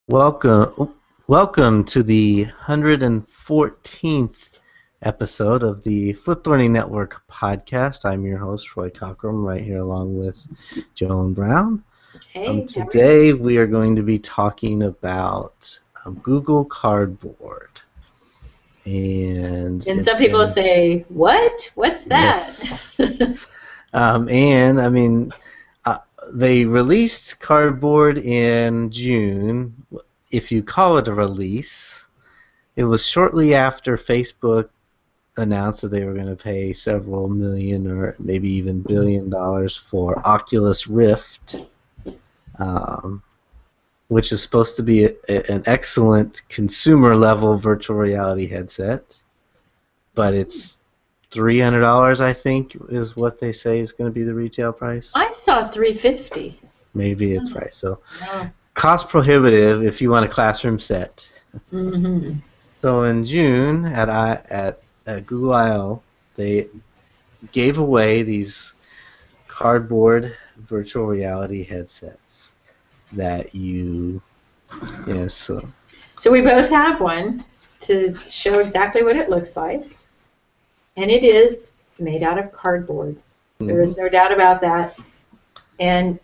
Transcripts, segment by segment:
Welcome to the 114th episode of the Flip Learning Network podcast. I'm your host, Troy Cockrum, right here along with Joan Brown. Hey, how are you? Today we are going to be talking about Google Cardboard. And And it's some people been, say, "What? What's that?" yes. And I mean, they released Cardboard in June. If you call it a release, it was shortly after Facebook announced that they were going to pay several million or maybe even $1 billion for Oculus Rift, um, which is supposed to be an excellent consumer level virtual reality headset, but it's $300, I think, is what they say is going to be the retail price. I saw 350. Maybe it's right. So Wow. cost prohibitive if you want a classroom set. Mm-hmm. So in June at Google I/O, they gave away these cardboard virtual reality headsets that yes. So we both have one to show exactly what it looks like, and it is made out of cardboard. There is no doubt about that. And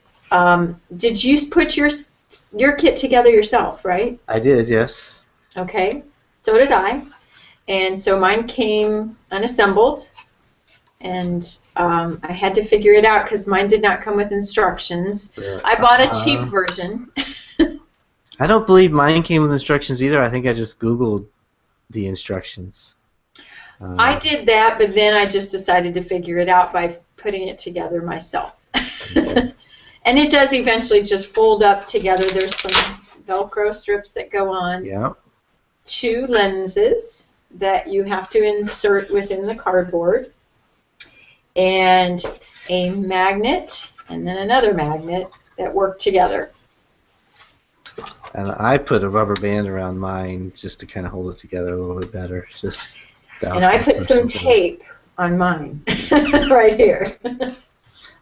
did you put your kit together yourself, right? I did, yes. Okay. So did I. And so mine came unassembled. And I had to figure it out because mine did not come with instructions. I bought a cheap version. I don't believe mine came with instructions either. I think I just Googled the instructions. I did that, but then I just decided to figure it out by putting it together myself. Okay. And it does eventually just fold up together. There's some Velcro strips that go on. Yeah. 2 lenses that you have to insert within the cardboard. And a magnet, and then another magnet that work together. And I put a rubber band around mine just to kind of hold it together a little bit better. And I put some tape on mine right here.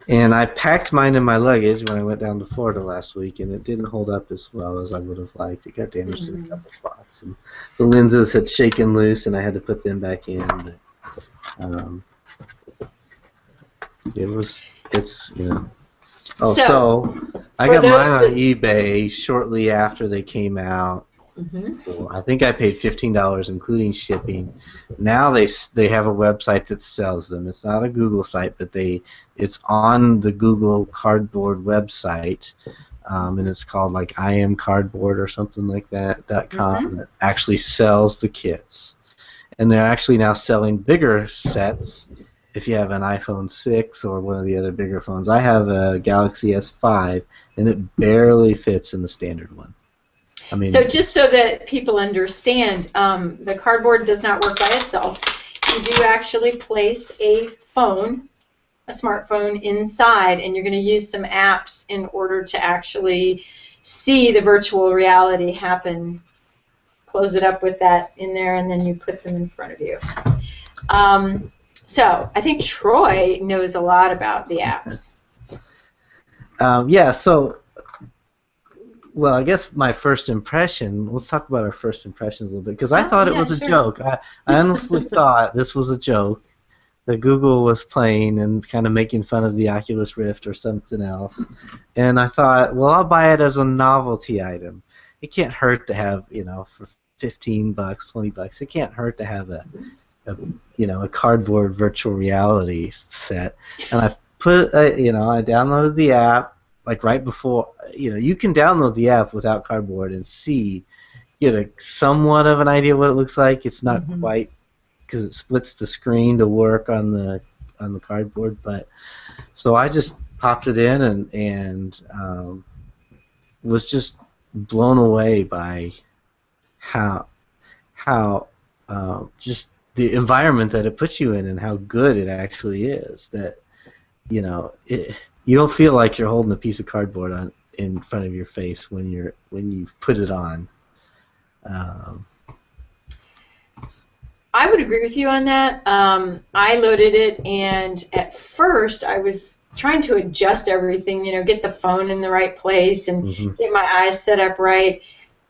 And I packed mine in my luggage when I went down to Florida last week, and it didn't hold up as well as I would have liked. It got damaged in a couple spots, and the lenses had shaken loose, and I had to put them back in. But it's. Oh, so I got mine on eBay shortly after they came out. I think I paid $15 including shipping. Now they have a website that sells them. It's not a Google site, but it's on the Google Cardboard website, and it's called like I Am Cardboard or something like that.com. That actually sells the kits, and they're actually now selling bigger sets. If you have an iPhone 6 or one of the other bigger phones, I have a Galaxy S5, and it barely fits in the standard one. I mean, so just so that people understand, the cardboard does not work by itself. You do actually place a smartphone inside, and you're going to use some apps in order to actually see the virtual reality happen. Close it up with that in there, and then you put them in front of you. So I think Troy knows a lot about the apps. Yeah, so, well, I guess my first impression, let's talk about our first impressions a little bit, because I thought it was a joke. I honestly thought this was a joke, that Google was playing and kind of making fun of the Oculus Rift or something else. And I thought, well, I'll buy it as a novelty item. It can't hurt to have, for $15, $20, it can't hurt to have a cardboard virtual reality set. And I I downloaded the app, like right before, you can download the app without cardboard and get a somewhat of an idea what it looks like. It's not quite, because it splits the screen to work on the cardboard, but so I just popped it in and was just blown away by how just the environment that it puts you in and how good it actually is. That you don't feel like you're holding a piece of cardboard in front of your face when you've put it on. I would agree with you on that. I loaded it, and at first I was trying to adjust everything, get the phone in the right place and get my eyes set up right.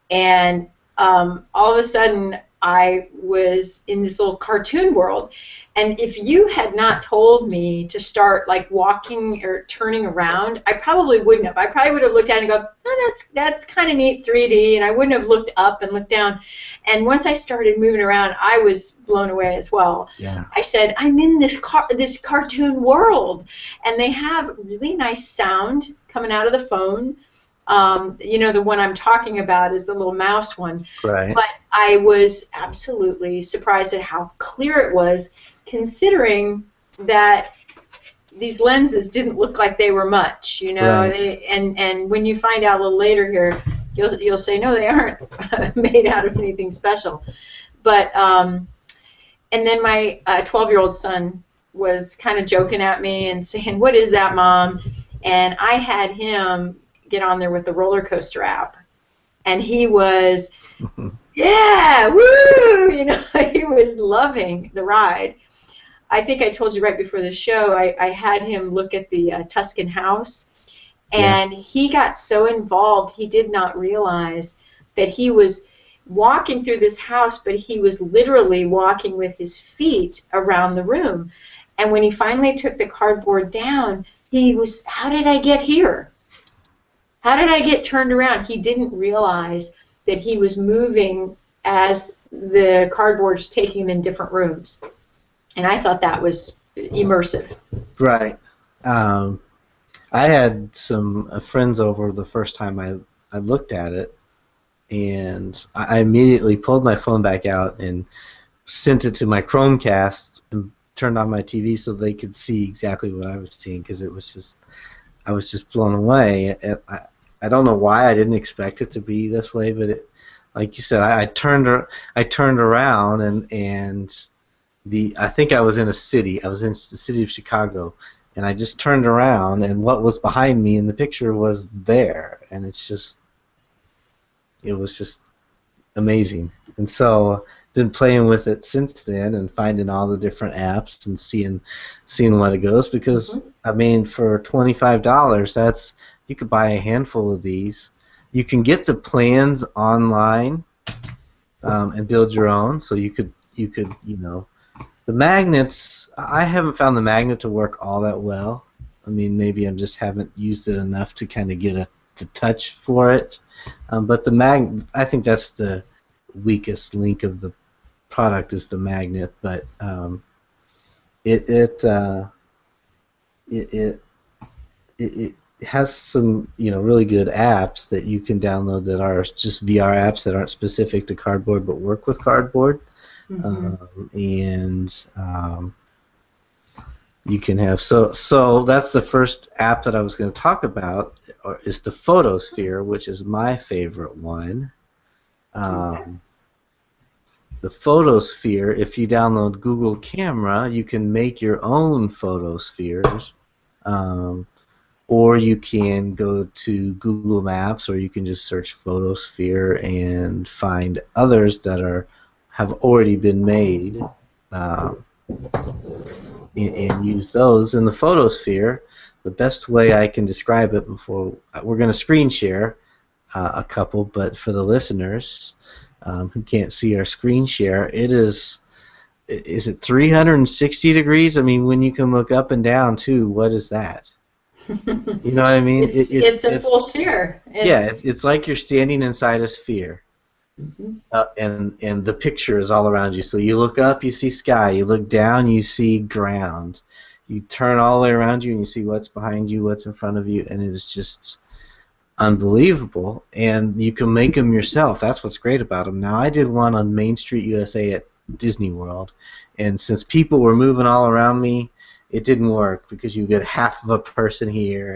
And all of a sudden, I was in this little cartoon world. And if you had not told me to start like walking or turning around, I probably wouldn't have. I probably would have looked at it and go, oh, that's kind of neat 3D, and I wouldn't have looked up and looked down. And once I started moving around, I was blown away as well. Yeah. I said, I'm in this cartoon world, and they have really nice sound coming out of the phone. You know, the one I'm talking about is the little mouse one. Right. But I was absolutely surprised at how clear it was, considering that these lenses didn't look like they were much, you know. Right. And when you find out a little later here, you'll say, no, they aren't made out of anything special. But and then my 12-year-old son was kind of joking at me and saying, what is that, Mom? And I had him get on there with the roller coaster app, and he was, yeah, woo, you know, he was loving the ride. I think I told you right before the show, I had him look at the Tuscan house, and he got so involved he did not realize that he was walking through this house, but he was literally walking with his feet around the room. And when he finally took the cardboard down, he was, how did I get here? How did I get turned around? He didn't realize that he was moving as the cardboard was taking him in different rooms. And I thought that was immersive. Right. I had some friends over the first time I looked at it, and I immediately pulled my phone back out and sent it to my Chromecast and turned on my TV so they could see exactly what I was seeing, because it was just, I was just blown away. I don't know why I didn't expect it to be this way, but it, like you said, I turned around and I think I was in a city. I was in the city of Chicago, and I just turned around, and what was behind me in the picture was there, and it was just amazing. And so been playing with it since then and finding all the different apps and seeing what it goes, because I mean, for $25, that's, you could buy a handful of these. You can get the plans online and build your own. So you could you know, the magnets, I haven't found the magnet to work all that well. I mean, maybe I just haven't used it enough to kind of get the touch for it. But the magnet, I think that's the weakest link of the product, is the magnet. But it has some, you know, really good apps that you can download that are just VR apps that aren't specific to cardboard but work with cardboard. You can have, so that's the first app that I was going to talk about, is the Photosphere, which is my favorite one. The Photosphere, if you download Google Camera, you can make your own photospheres. Or you can go to Google Maps, or you can just search Photosphere and find others that have already been made, and use those. In the Photosphere, the best way I can describe it, before we're going to screen share a couple, but for the listeners who can't see our screen share, is it 360 degrees? I mean, when you can look up and down too, what is that? You know what I mean? It's a full sphere. It's like you're standing inside a sphere, and the picture is all around you. So you look up, you see sky. You look down, you see ground. You turn all the way around you, and you see what's behind you, what's in front of you, and it is just unbelievable. And you can make them yourself. That's what's great about them. Now, I did one on Main Street USA at Disney World, and since people were moving all around me, it didn't work, because you get half of a person here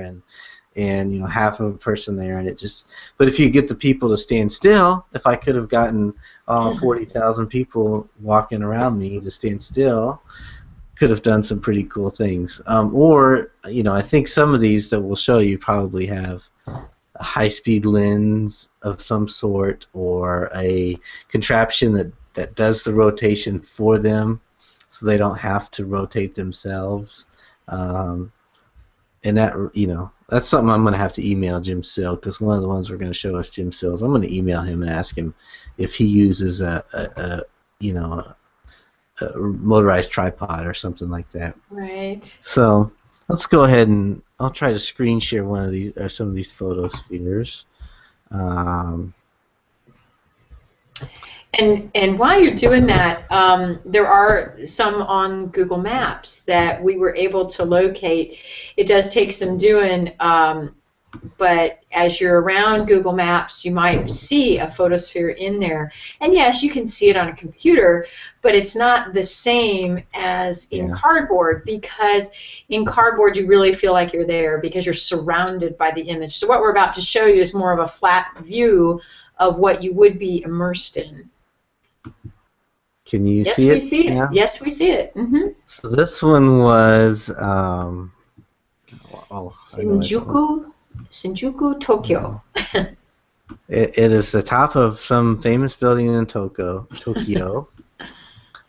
and you know, half of a person there, and it just. But if you get the people to stand still, if I could have gotten 40,000 people walking around me to stand still, could have done some pretty cool things. Or, you know, I think some of these that we'll show you probably have a high-speed lens of some sort, or a contraption that does the rotation for them, so they don't have to rotate themselves. And that, that's something I'm going to have to email Jim Sill, because one of the ones we're going to show us Jim Sills. I'm going to email him and ask him if he uses a motorized tripod or something like that. Right. So let's go ahead and I'll try to screen share one of these or some of these photospheres. And while you're doing that, there are some on Google Maps that we were able to locate. It does take some doing, but as you're around Google Maps, you might see a photosphere in there. And yes, you can see it on a computer, but it's not the same as in cardboard, because in cardboard you really feel like you're there because you're surrounded by the image. So what we're about to show you is more of a flat view of what you would be immersed in. Can you see it? Yes, we see it. Yeah? Yes, we see it. Mm-hmm. So this one was Shinjuku, Tokyo. It is the top of some famous building in Tokyo.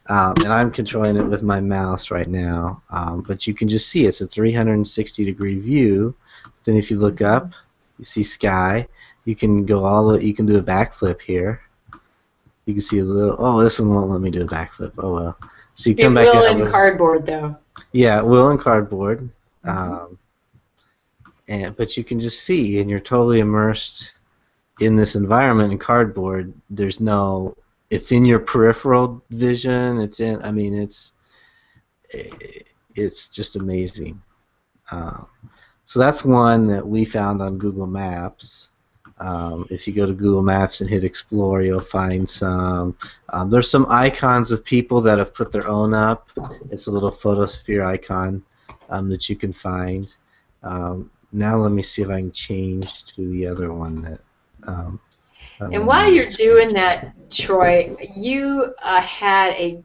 And I'm controlling it with my mouse right now. But you can just see it's a 360-degree view. Then if you look up, you see sky. You can go all the way. You can do a backflip here. You can see a little. Oh, this one won't let me do a backflip. Oh well. So you come back. It will in cardboard though. Yeah, it will in cardboard. But you can just see, and you're totally immersed in this environment in cardboard. There's no. It's in your peripheral vision. It's in. I mean, it's just amazing. So that's one that we found on Google Maps. If you go to Google Maps and hit Explore, you'll find some. There's some icons of people that have put their own up. It's a little photosphere icon that you can find. Now let me see if I can change to the other one that. And while you're doing that, Troy, you had a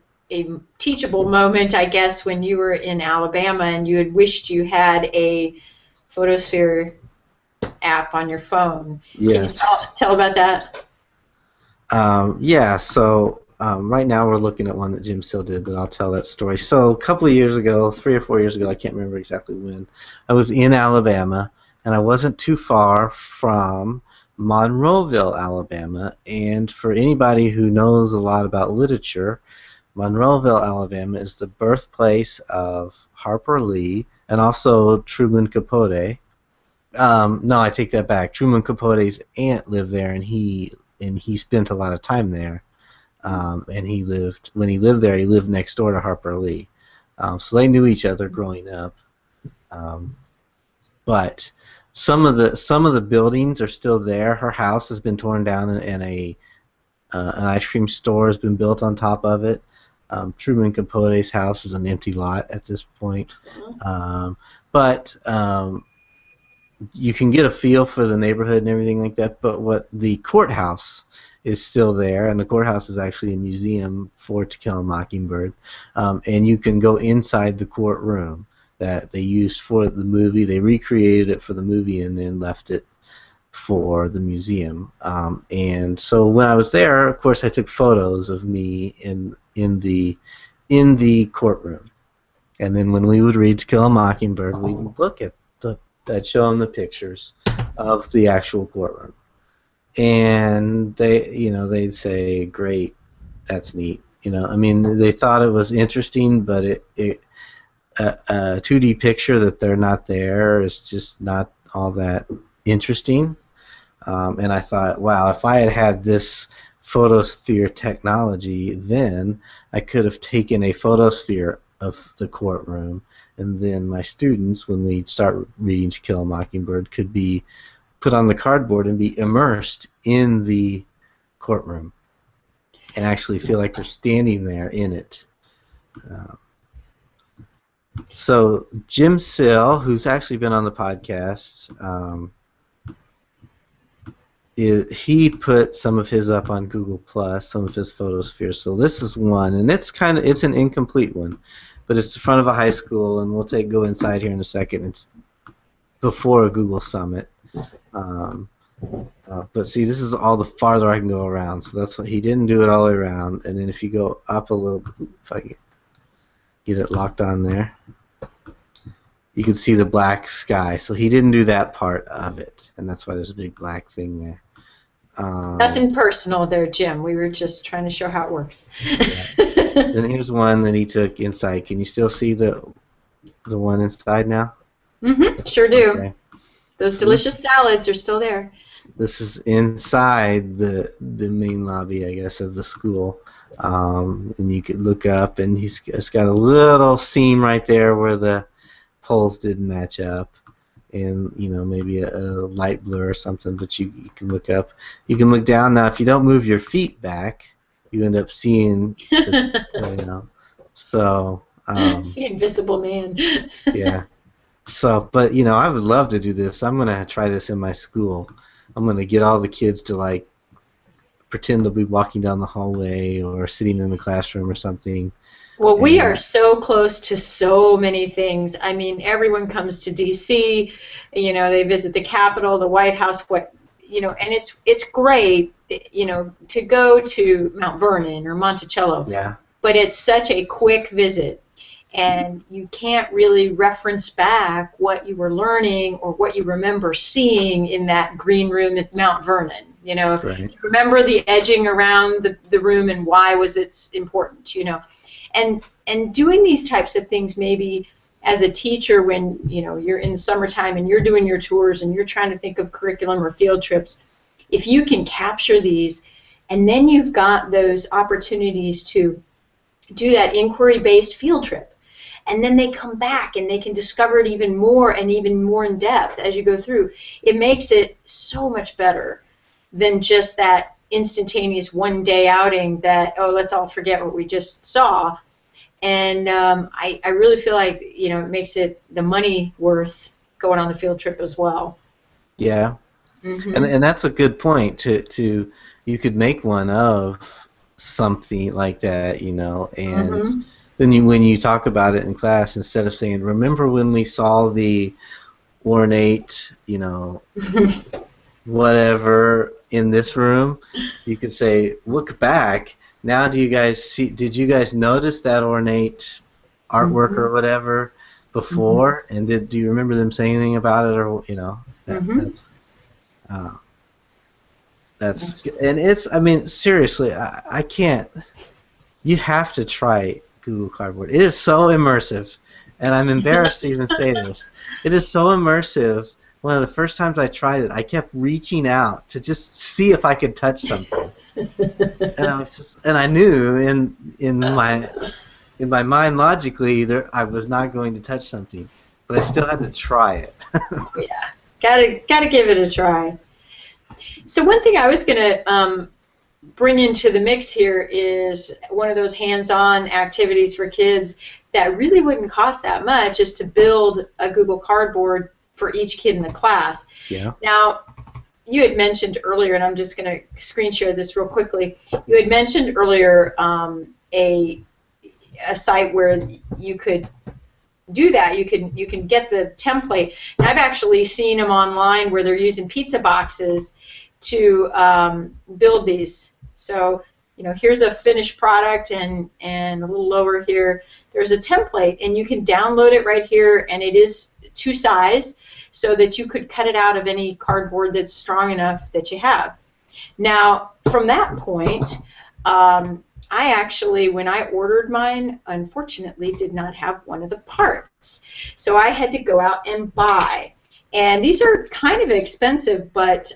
teachable moment, I guess, when you were in Alabama and you had wished you had a photosphere app on your phone. Yes. Can you tell about that? Yeah, so right now we're looking at one that Jim Sill did, but I'll tell that story. So a couple of years ago, 3 or 4 years ago, I can't remember exactly when, I was in Alabama, and I wasn't too far from Monroeville, Alabama. And for anybody who knows a lot about literature, Monroeville, Alabama is the birthplace of Harper Lee and also Truman Capote. No, I take that back. Truman Capote's aunt lived there, and he spent a lot of time there. And when he lived there, he lived next door to Harper Lee. So they knew each other growing up. But some of the buildings are still there. Her house has been torn down, and an ice cream store has been built on top of it. Truman Capote's house is an empty lot at this point. But you can get a feel for the neighborhood and everything like that. But what the courthouse is still there, and the courthouse is actually a museum for To Kill a Mockingbird. And you can go inside the courtroom that they used for the movie. They recreated it for the movie and then left it for the museum. And so when I was there, of course, I took photos of me in the courtroom. And then when we would read To Kill a Mockingbird, we would look at I'd show them the pictures of the actual courtroom. And they'd say, "Great, that's neat." I mean, they thought it was interesting, but a 2D picture that they're not there is just not all that interesting. And I thought, wow, if I had had this photosphere technology, then I could have taken a photosphere of the courtroom, and then my students, when we start reading To Kill a Mockingbird, could be put on the cardboard and be immersed in the courtroom and actually feel like they're standing there in it. So Jim Sill, who's actually been on the podcast, he put some of his up on Google Plus, some of his photospheres. So this is one, and it's an incomplete one, but it's the front of a high school, and we'll go inside here in a second. It's before a Google Summit. But see, this is all the farther I can go around. So that's what he didn't do it all the way around. And then if you go up a little, if I can get it locked on there. you could see the black sky. So he didn't do that part of it, and that's why there's a big black thing there. Nothing personal there, Jim. We were just trying to show how it works. Yeah. Then here's one that he took inside. Can you still see the one inside now? Mm-hmm. Sure do. Okay. Those delicious salads are still there. This is inside the main lobby, I guess, of the school. And you could look up, and it's got a little seam right there where the poles didn't match up, and maybe a light blur or something. But you can look up. You can look down. Now, if you don't move your feet back, you end up seeing So. It's the invisible man. Yeah. So, but I would love to do this. I'm gonna try this in my school. I'm gonna get all the kids to like pretend they'll be walking down the hallway or sitting in the classroom or something. Well, we are so close to so many things. I mean, everyone comes to D.C. They visit the Capitol, the White House. And it's great. To go to Mount Vernon or Monticello. Yeah. But it's such a quick visit. And you can't really reference back what you were learning or what you remember seeing in that green room at Mount Vernon. Right. Remember the edging around the room and why was it important, And doing these types of things maybe as a teacher when, you're in the summertime and you're doing your tours and you're trying to think of curriculum or field trips, if you can capture these and then you've got those opportunities to do that inquiry-based field trip. And then they come back and they can discover it even more and even more in depth as you go through. It makes it so much better than just that instantaneous one-day outing that, let's all forget what we just saw. And I really feel like, it makes it the money worth going on the field trip as well. Yeah. Mm-hmm. And that's a good point. You could make one of something like that, and... Mm-hmm. Then when you talk about it in class, instead of saying, remember when we saw the ornate, whatever in this room, you could say, look back. Now did you guys notice that ornate artwork or whatever before? And do you remember them saying anything about it or, that's and it's, I mean, seriously, I can't, you have to try it. Google Cardboard. It is so immersive, and I'm embarrassed to even say this. It is so immersive. One of the first times I tried it, I kept reaching out to just see if I could touch something, and I knew in my mind logically I was not going to touch something, but I still had to try it. Yeah, gotta give it a try. So one thing I was gonna bring into the mix here is one of those hands-on activities for kids that really wouldn't cost that much, is to build a Google Cardboard for each kid in the class. Yeah. Now, you had mentioned earlier, and I'm just going to screen share this real quickly. You had mentioned earlier a site where you could do that. You can get the template. And I've actually seen them online where they're using pizza boxes to build these. So, here's a finished product, and a little lower here, there's a template, and you can download it right here, and it is to size, so that you could cut it out of any cardboard that's strong enough that you have. Now, from that point, I actually, when I ordered mine, unfortunately did not have one of the parts. So I had to go out and buy. And these are kind of expensive, but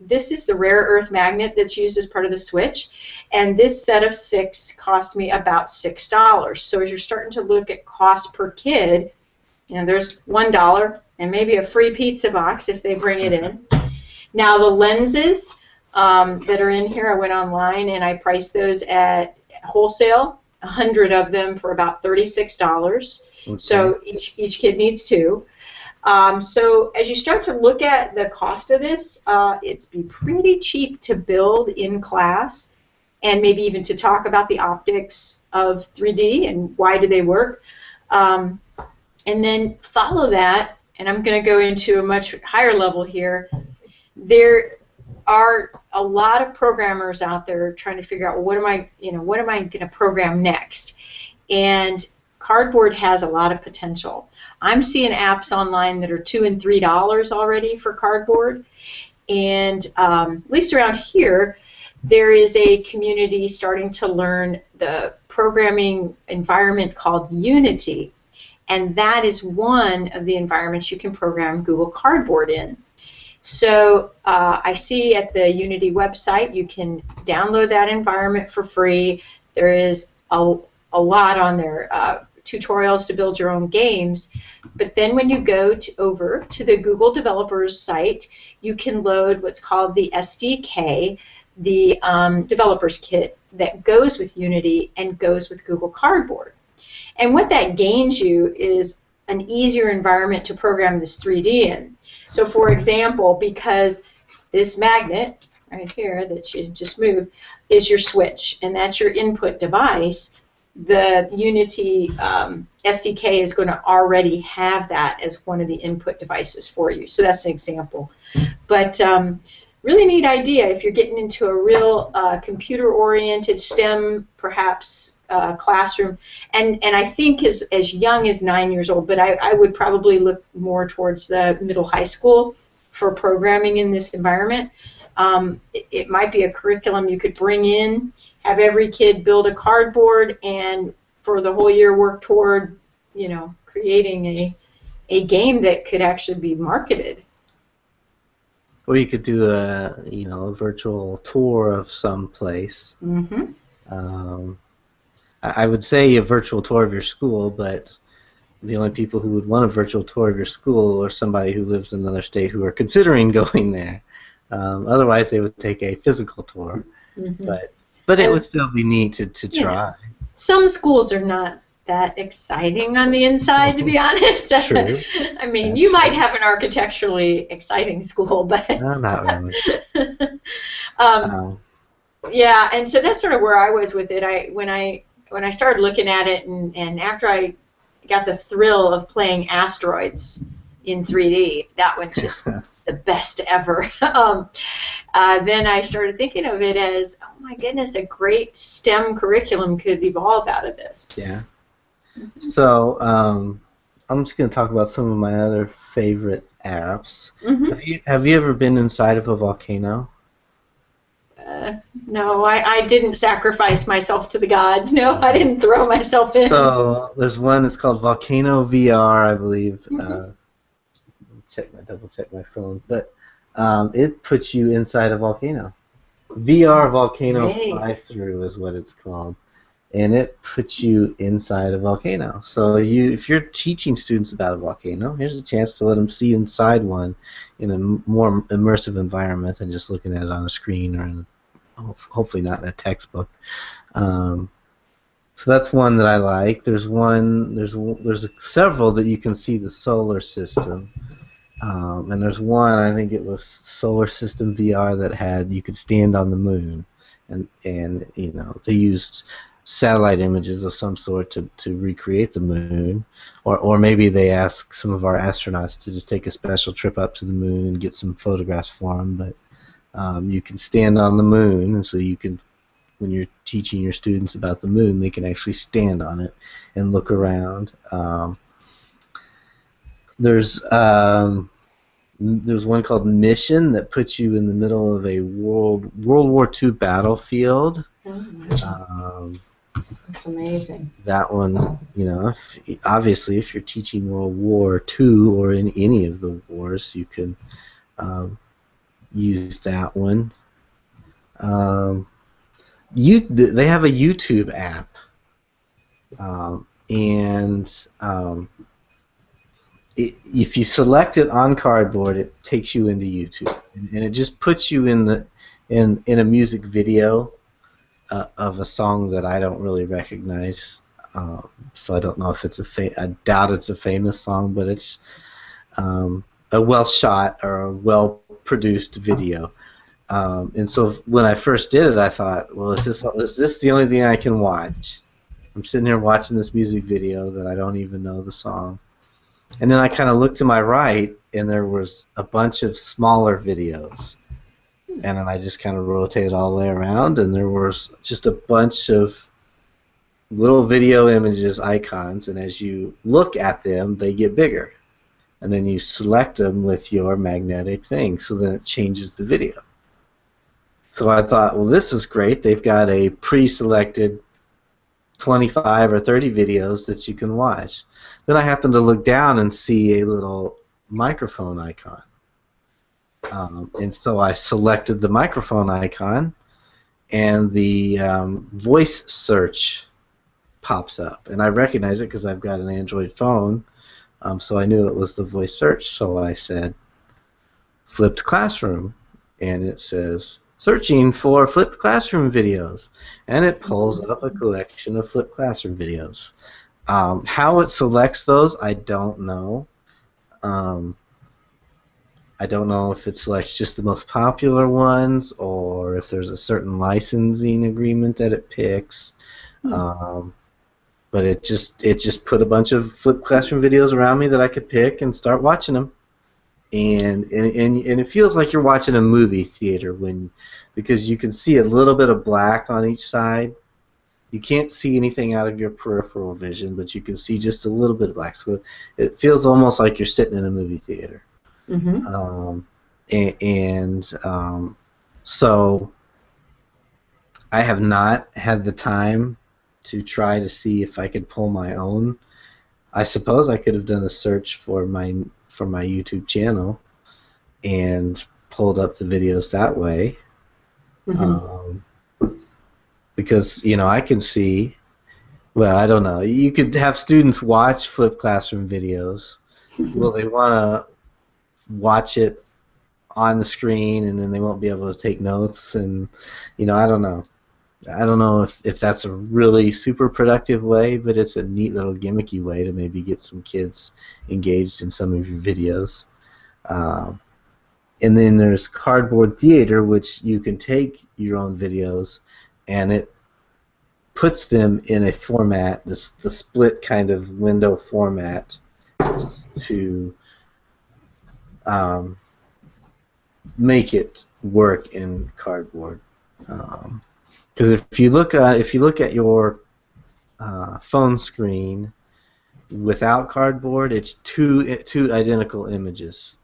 this is the rare earth magnet that's used as part of the switch. And this set of 6 cost me about $6. So as you're starting to look at cost per kid, there's $1 and maybe a free pizza box if they bring it in. Now the lenses that are in here, I went online and I priced those at wholesale, 100 of them for about $36. Okay. So each kid needs 2. So as you start to look at the cost of this, it's pretty cheap to build in class, and maybe even to talk about the optics of 3D and why do they work. And then follow that, and I'm going to go into a much higher level here. There are a lot of programmers out there trying to figure out, well, what am I going to program next? And cardboard has a lot of potential. I'm seeing apps online that are $2 and $3 already for cardboard. And at least around here, there is a community starting to learn the programming environment called Unity. And that is one of the environments you can program Google Cardboard in. So I see at the Unity website you can download that environment for free. There is a lot on there, tutorials to build your own games. But then when you go over to the Google developers site, you can load what's called the SDK, the developers kit that goes with Unity and goes with Google Cardboard. And what that gains you is an easier environment to program this 3D in. So for example, because this magnet right here that you just moved is your switch, and that's your input device, the Unity SDK is going to already have that as one of the input devices for you. So that's an example. But really neat idea if you're getting into a real computer-oriented STEM, perhaps, classroom. And I think as young as 9 years old, but I would probably look more towards the middle high school for programming in this environment. It might be a curriculum you could bring in, have every kid build a cardboard, and for the whole year work toward, creating a game that could actually be marketed. Or you could do a virtual tour of some place. Mm-hmm. I would say a virtual tour of your school, but the only people who would want a virtual tour of your school are somebody who lives in another state who are considering going there. Otherwise, they would take a physical tour. Mm-hmm. But it would still be neat to try. Some schools are not that exciting on the inside, to be honest. True. I mean, you might have an architecturally exciting school, but no, not really. Yeah, and so that's sort of where I was with it. When I started looking at it, and after I got the thrill of playing asteroids in 3D, that one just was the best ever. Then I started thinking of it as, oh my goodness, a great STEM curriculum could evolve out of this. Yeah. So I'm just going to talk about some of my other favorite apps. Mm-hmm. Have you ever been inside of a volcano? No, I didn't sacrifice myself to the gods. No, I didn't throw myself in. So there's one that's called Volcano VR, I believe. Mm-hmm. Double check my phone, but it puts you inside a volcano. VR Volcano Fly-Through is what it's called, and it puts you inside a volcano. So if you're teaching students about a volcano, here's a chance to let them see inside one in a more immersive environment than just looking at it on a screen or hopefully not in a textbook. So that's one that I like. There's several that you can see the solar system. And there's one, I think it was Solar System VR, that you could stand on the moon, and they used satellite images of some sort to recreate the moon, or maybe they asked some of our astronauts to just take a special trip up to the moon and get some photographs for them. But you can stand on the moon, and so you can, when you're teaching your students about the moon, they can actually stand on it and look around. There's one called Mission that puts you in the middle of a World War II battlefield. That's amazing. That one, obviously, if you're teaching World War II or in any of the wars, you can use that one. They have a YouTube app, if you select it on cardboard, it takes you into YouTube, and it just puts you in a music video of a song that I don't really recognize. So I don't know if it's I doubt it's a famous song, but it's a well shot or a well produced video. And so when I first did it, I thought, well, is this the only thing I can watch? I'm sitting here watching this music video that I don't even know the song. And then I kind of looked to my right, and there was a bunch of smaller videos. And then I just kind of rotated all the way around, and there was just a bunch of little video images icons, and as you look at them, they get bigger. And then you select them with your magnetic thing, so then it changes the video. So I thought, well, this is great. They've got a pre-selected 25 or 30 videos that you can watch. Then I happened to look down and see a little microphone icon. And so I selected the microphone icon, and the voice search pops up. And I recognize it because I've got an Android phone, so I knew it was the voice search. So I said, flipped classroom, and it says, searching for flipped classroom videos, and it pulls up a collection of flipped classroom videos. How it selects those, I don't know. I don't know if it selects just the most popular ones, or if there's a certain licensing agreement that it picks. But it just put a bunch of flipped classroom videos around me that I could pick and start watching them. And it feels like you're watching a movie theater because you can see a little bit of black on each side. You can't see anything out of your peripheral vision, but you can see just a little bit of black. So it feels almost like you're sitting in a movie theater. So I have not had the time to try to see if I could pull my own. I suppose I could have done a search for my YouTube channel and pulled up the videos that way. Because I can see. Well, I don't know. You could have students watch flipped classroom videos. Will they want to watch it on the screen, and then they won't be able to take notes? And I don't know. I don't know if that's a really super productive way, but it's a neat little gimmicky way to maybe get some kids engaged in some of your videos. And then there's Cardboard Theater, which you can take your own videos, and it puts them in a format, the split kind of window format, to make it work in Cardboard. Because if you look at your phone screen without Cardboard, it's two identical images,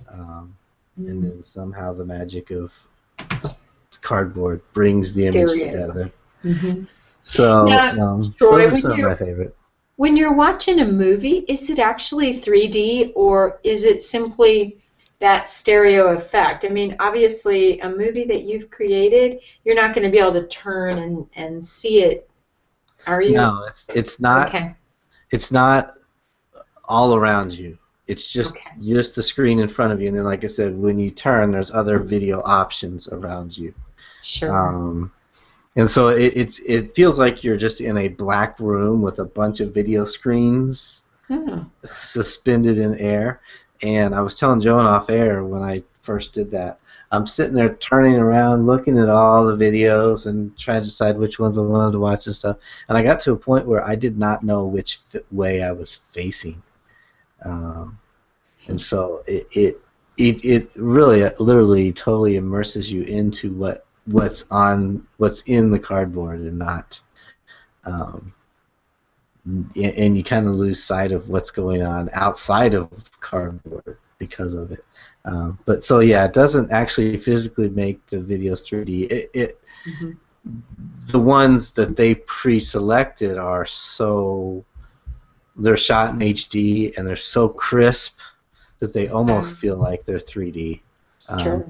and then somehow the magic of Cardboard brings the image together. So now, Troy, those are some of my favorite. When you're watching a movie, is it actually 3D, or is it simply that stereo effect? I mean, obviously, a movie that you've created, you're not going to be able to turn and see it, are you? No, it's not. Okay. It's not all around you. It's just the screen in front of you, and then, like I said, when you turn, there's other video options around you. Sure. And so it feels like you're just in a black room with a bunch of video screens suspended in air. And I was telling Joan off air when I first did that, I'm sitting there turning around, looking at all the videos and trying to decide which ones I wanted to watch and stuff. And I got to a point where I did not know which way I was facing. And so it really, literally, totally immerses you into what's in the Cardboard, and not, and you kind of lose sight of what's going on outside of Cardboard because of it. But so yeah, it doesn't actually physically make the videos 3D. The ones that they pre-selected are they're shot in HD, and they're so crisp that they almost feel like they're 3D. Sure.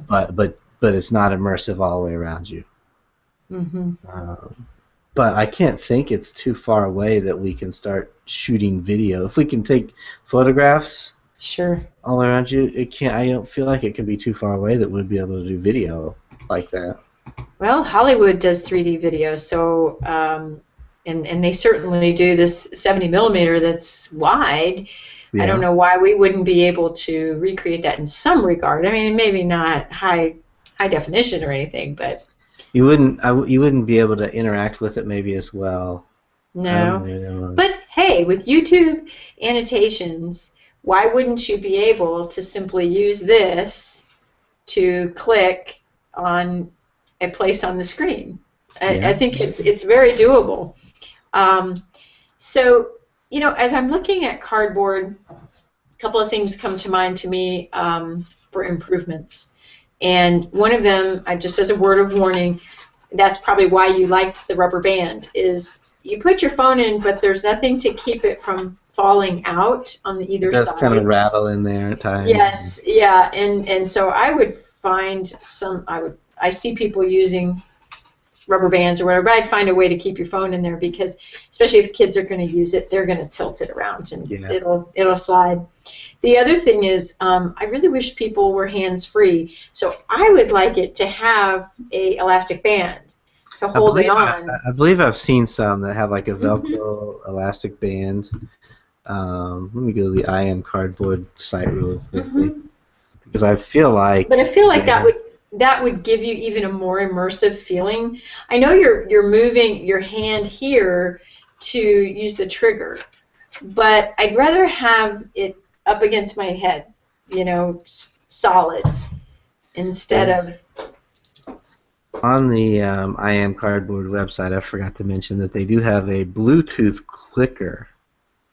But it's not immersive all the way around you. But I can't think it's too far away that we can start shooting video. If we can take photographs all around you, I don't feel like it can be too far away that we'd be able to do video like that. Well, Hollywood does 3D video, so and they certainly do this 70 millimeter that's wide. Yeah. I don't know why we wouldn't be able to recreate that in some regard. I mean, maybe not high definition or anything, but you wouldn't be able to interact with it maybe as well. No. But hey, with YouTube annotations, why wouldn't you be able to simply use this to click on a place on the screen? I think it's very doable. So, as I'm looking at cardboard, a couple of things come to mind to me for improvements. And one of them, just as a word of warning, that's probably why you liked the rubber band, is you put your phone in, but there's nothing to keep it from falling out on either side. It does kind of rattle in there at times. Yes, yeah, and so I would find I see people using rubber bands or whatever, but I'd find a way to keep your phone in there, because especially if kids are going to use it, they're going to tilt it around and it'll slide. The other thing is, I really wish people were hands-free, so I would like it to have a elastic band to hold it on. I believe I've seen some that have like a Velcro elastic band. Let me go to the I Am Cardboard site real quickly, because I feel like. But I feel like that would give you even a more immersive feeling. I know you're moving your hand here to use the trigger, but I'd rather have it up against my head, solid, instead of. On the I Am Cardboard website, I forgot to mention that they do have a Bluetooth clicker.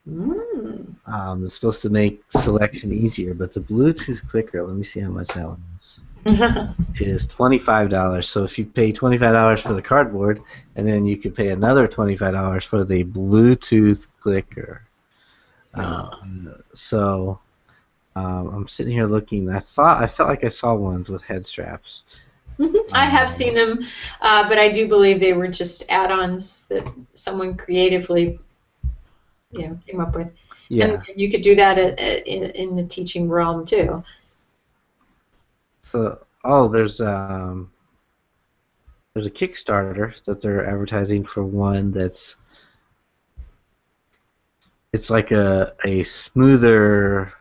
It's supposed to make selection easier, but the Bluetooth clicker, let me see how much that one is. Is $25. So if you pay $25 for the cardboard, and then you could pay another $25 for the Bluetooth clicker. So I'm sitting here looking. I felt like I saw ones with head straps. I have seen them, but I do believe they were just add-ons that someone creatively, came up with. Yeah. And you could do that in the teaching realm too. So, there's a Kickstarter that they're advertising for one that's. It's like a smoother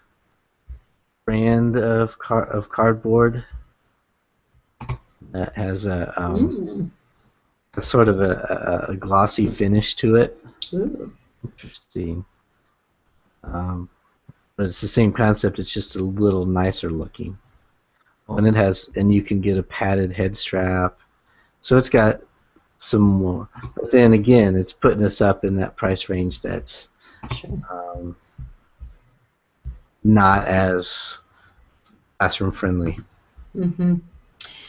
brand of cardboard that has a sort of a glossy finish to it. Ooh. Interesting. But it's the same concept. It's just a little nicer looking. And you can get a padded head strap. So it's got some more. But then again, it's putting us up in that price range that's not as classroom friendly.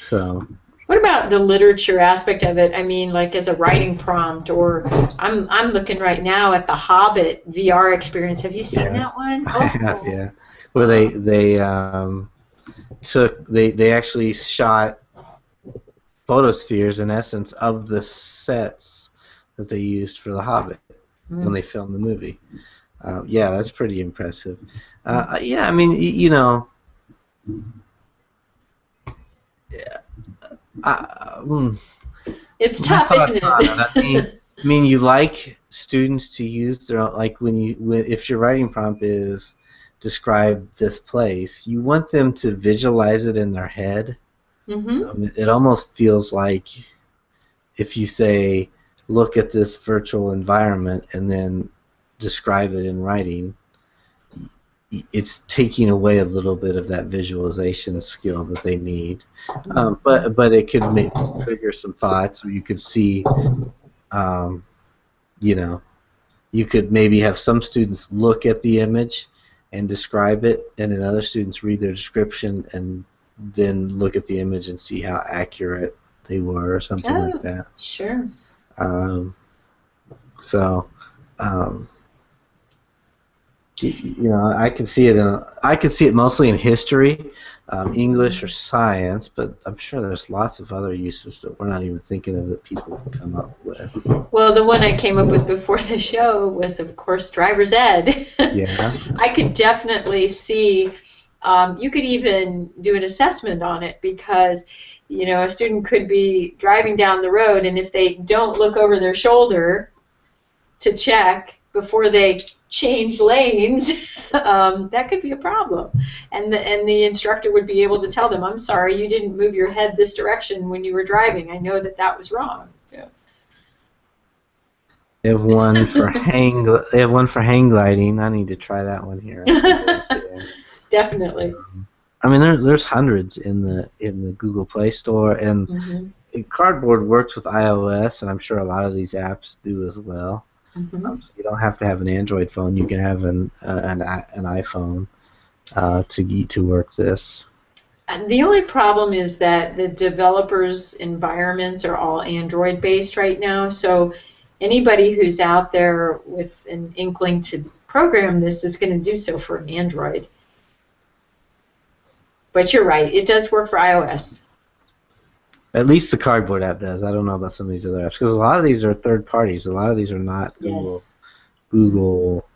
So. What about the literature aspect of it? I mean, like as a writing prompt, or I'm looking right now at the Hobbit VR experience. Have you seen that one? I have, yeah. Where they actually shot photospheres in essence of the sets that they used for the Hobbit when they filmed the movie. Yeah, that's pretty impressive. Yeah, I mean, it's tough, isn't it? I mean, you like students to use their own, like if your writing prompt is describe this place, you want them to visualize it in their head. It almost feels like if you say, look at this virtual environment and then describe it in writing, it's taking away a little bit of that visualization skill that they need. But it could trigger some thoughts, or you could see, you could maybe have some students look at the image and describe it, and then other students read their description and then look at the image and see how accurate they were, or something like that. Sure. I can see it. I can see it mostly in history, English or science, but I'm sure there's lots of other uses that we're not even thinking of that people can come up with. Well, the one I came up with before the show was, of course, driver's ed. Yeah. I could definitely see. You could even do an assessment on it, because a student could be driving down the road, and if they don't look over their shoulder to check before they change lanes, that could be a problem. And the instructor would be able to tell them, I'm sorry, you didn't move your head this direction when you were driving. I know that was wrong. Yeah. They have one for hang gliding. I need to try that one here. Definitely. I mean, there's hundreds in the Google Play Store, and Cardboard works with iOS, and I'm sure a lot of these apps do as well. You don't have to have an Android phone. You can have an iPhone to work this. The only problem is that the developers' environments are all Android-based right now, so anybody who's out there with an inkling to program this is going to do so for an Android. But you're right, it does work for iOS. At least the Cardboard app does. I don't know about some of these other apps, because a lot of these are third parties. A lot of these are not Google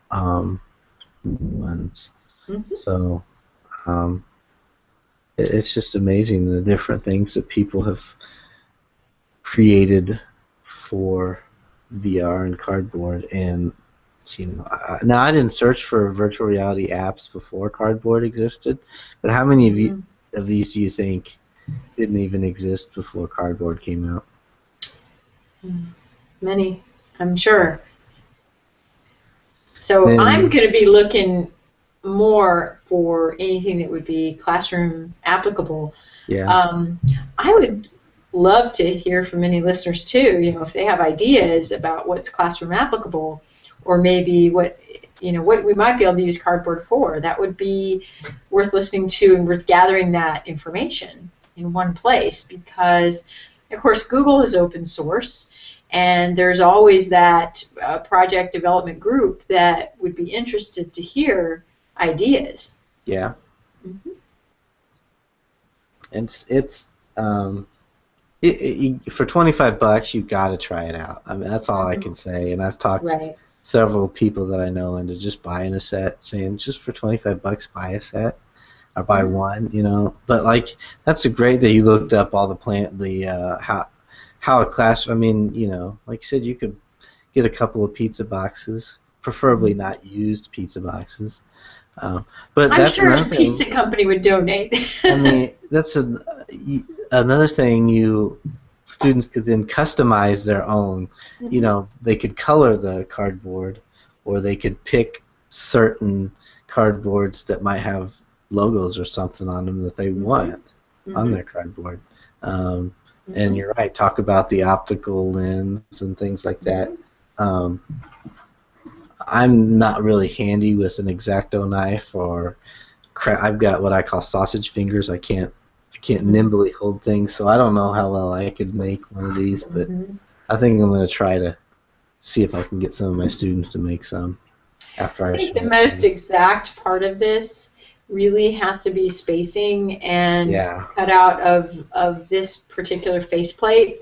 ones. So it's just amazing the different things that people have created for VR and Cardboard. And now I didn't search for virtual reality apps before Cardboard existed, but how many of these do you think didn't even exist before Cardboard came out? Many, I'm sure. So I'm going to be looking more for anything that would be classroom applicable. Yeah. I would love to hear from any listeners too, if they have ideas about what's classroom applicable, or maybe what we might be able to use Cardboard for. That would be worth listening to and worth gathering that information in one place, because of course Google is open source, and there's always that project development group that would be interested to hear ideas. Yeah. It's for $25 you got to try it out. I mean, that's all I can say. And I've talked to several people that I know into just buying a set, saying just for $25 buy a set or buy one, But like, that's great that you looked up all the how a class. I mean, like you said, you could get a couple of pizza boxes, preferably not used pizza boxes. But I'm sure a pizza company would donate. I mean, that's another thing. Students could then customize their own. They could color the cardboard, or they could pick certain cardboards that might have logos or something on them that they want on their cardboard. And you're right. Talk about the optical lens and things like that. I'm not really handy with an X-Acto knife, or I've got what I call sausage fingers. I can't nimbly hold things, so I don't know how well I could make one of these, but I think I'm going to try to see if I can get some of my students to make some after I think the most exact part of this really has to be spacing and cut out of this particular faceplate.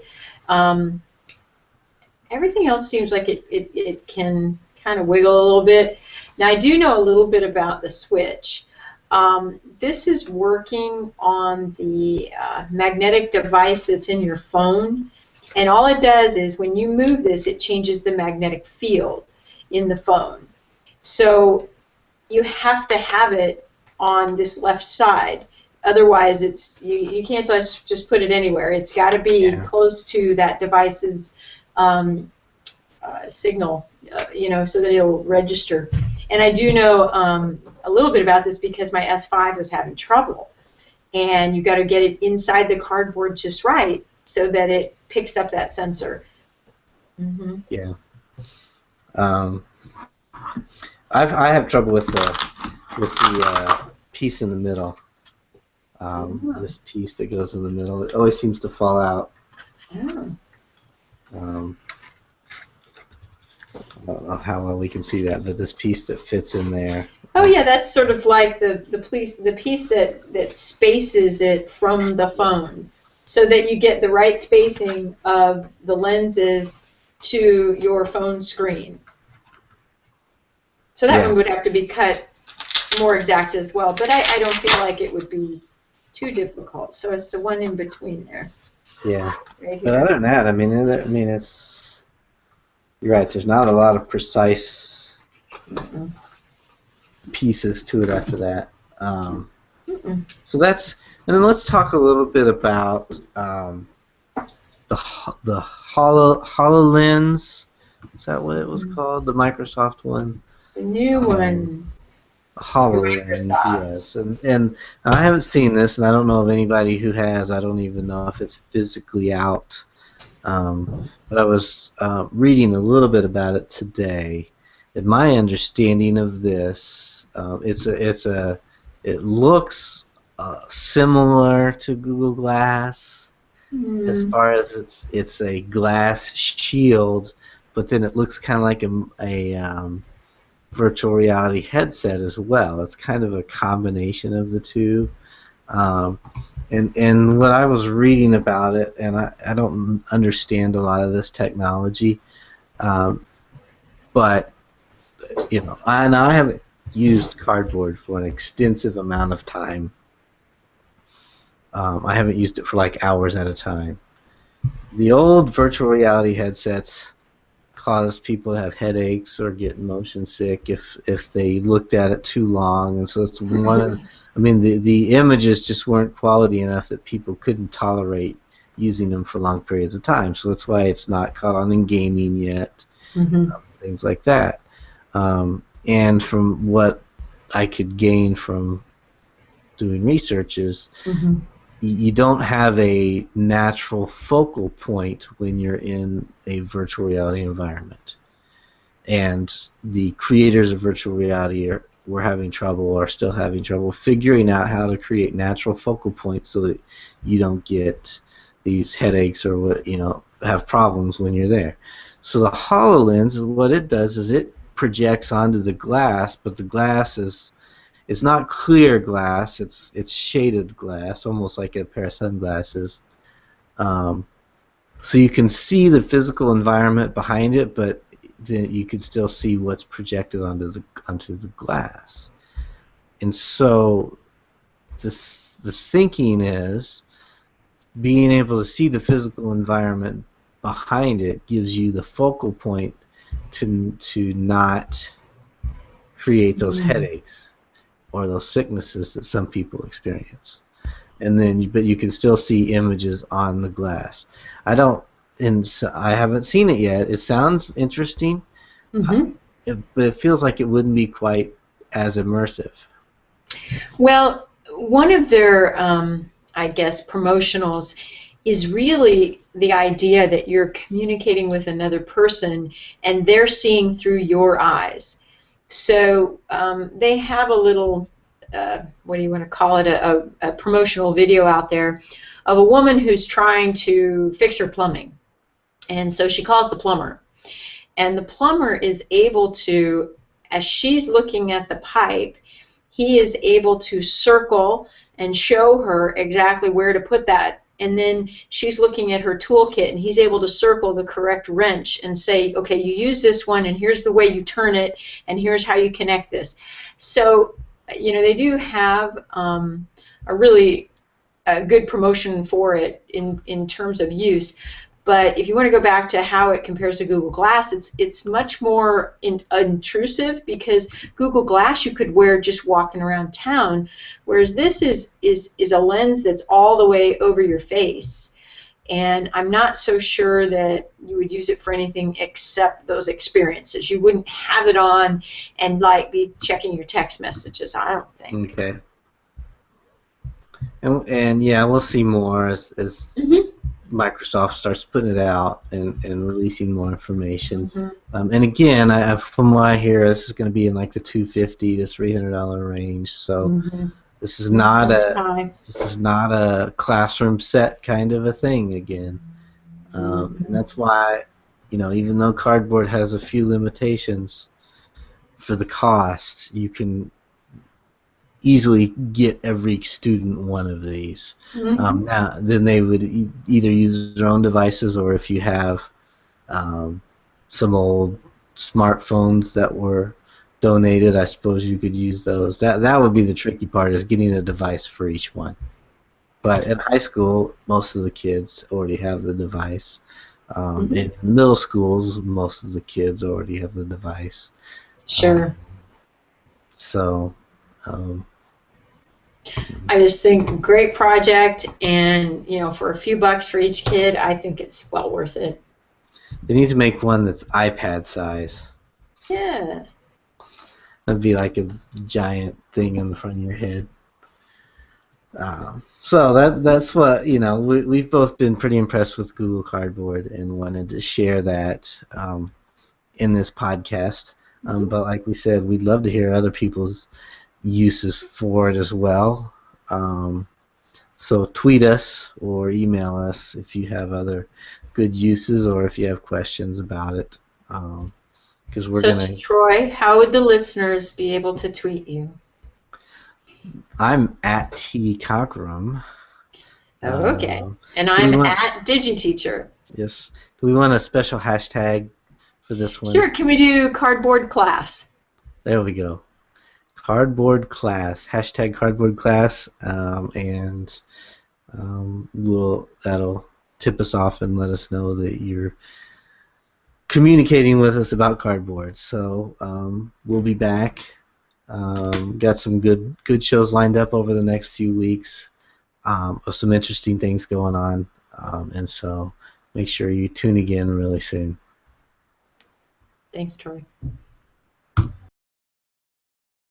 Everything else seems like it can kind of wiggle a little bit. Now, I do know a little bit about the switch. This is working on the magnetic device that's in your phone, and all it does is when you move this, it changes the magnetic field in the phone. So you have to have it on this left side. Otherwise, you can't just put it anywhere. It's got to be close to that device's signal, so that it'll register. And I do know a little bit about this because my S5 was having trouble. And you got to get it inside the cardboard just right so that it picks up that sensor. Yeah. I have trouble with the piece in the middle. This piece that goes in the middle, it always seems to fall out. I don't know how well we can see that, but this piece that fits in there. Oh yeah, that's sort of like the piece that spaces it from the phone, so that you get the right spacing of the lenses to your phone screen. So that one would have to be cut more exact as well, but I don't feel like it would be too difficult. So it's the one in between there. Yeah. Right here. But other than that, I mean, it's. You're right. There's not a lot of precise pieces to it after that. So that's, and then let's talk a little bit about the Hololens. Is that what it was called? The Microsoft one. The new one. Hololens, yes. And I haven't seen this, and I don't know of anybody who has. I don't even know if it's physically out. But I was reading a little bit about it today, and my understanding of this, it looks similar to Google Glass as Mm. far as it's a glass shield, but then it looks kind of like a virtual reality headset as well. It's kind of a combination of the two. Um, and what I was reading about it, and I don't understand a lot of this technology, um, but I haven't used cardboard for an extensive amount of time. I haven't used it for like hours at a time. The old virtual reality headsets cause people to have headaches or get motion sick if they looked at it too long, and so it's one of I mean the images just weren't quality enough that people couldn't tolerate using them for long periods of time, so that's why it's not caught on in gaming yet, Mm-hmm. things like that. And from what I could gain from doing research is Mm-hmm. you don't have a natural focal point when you're in a virtual reality environment. And the creators of virtual reality were having trouble, or still having trouble, figuring out how to create natural focal points so that you don't get these headaches or have problems when you're there. So the HoloLens, what it does is it projects onto the glass, but the glass is it's not clear glass. It's shaded glass, almost like a pair of sunglasses. Um, so you can see the physical environment behind it, but then you can still see what's projected onto the glass. And so the thinking is being able to see the physical environment behind it gives you the focal point to not create those headaches or those sicknesses that some people experience. And then, but you can still see images on the glass. I haven't seen it yet. It sounds interesting, Mm-hmm. but it feels like it wouldn't be quite as immersive. Well, one of their, I guess, promotionals is really the idea that you're communicating with another person and they're seeing through your eyes. So they have a little, what do you want to call it, a promotional video out there of a woman who's trying to fix her plumbing. And so she calls the plumber. And the plumber is able to, as she's looking at the pipe, he is able to circle and show her exactly where to put that. And then she's looking at her toolkit, and he's able to circle the correct wrench and say, okay, you use this one, and here's the way you turn it, and here's how you connect this. So, they do have a really good promotion for it in terms of use. But if you want to go back to how it compares to Google Glass, it's much more intrusive, because Google Glass you could wear just walking around town, whereas this is a lens that's all the way over your face. And I'm not so sure that you would use it for anything except those experiences. You wouldn't have it on and be checking your text messages, I don't think. Okay. And yeah, we'll see more as Mm-hmm. Microsoft starts putting it out and releasing more information. Mm-hmm. And again, from what I hear, this is going to be in like the $250 to $300 range. So Mm-hmm. this is not a classroom set kind of a thing again. And that's why, even though cardboard has a few limitations for the cost, you can easily get every student one of these. Mm-hmm. Now, then they would either use their own devices, or if you have some old smartphones that were donated, I suppose you could use those. That would be the tricky part, is getting a device for each one. But in high school, most of the kids already have the device. In middle schools, most of the kids already have the device. Sure. So. I just think great project, and for a few bucks for each kid, I think it's well worth it. They need to make one that's iPad size. Yeah. That'd be like a giant thing on the front of your head. So that's what, we've both been pretty impressed with Google Cardboard and wanted to share that in this podcast. But like we said, we'd love to hear other people's uses for it as well. So tweet us or email us if you have other good uses or if you have questions about it. Because we're so Troy, how would the listeners be able to tweet you? I'm at tcockrum. Oh, okay. And I'm at DigiTeacher. Yes. Do we want a special hashtag for this one? Sure. Can we do cardboard class? There we go. Cardboard class. Hashtag cardboard class. And that'll tip us off and let us know that you're communicating with us about cardboard. So we'll be back. Got some good shows lined up over the next few weeks of some interesting things going on. And so make sure you tune again really soon. Thanks, Troy.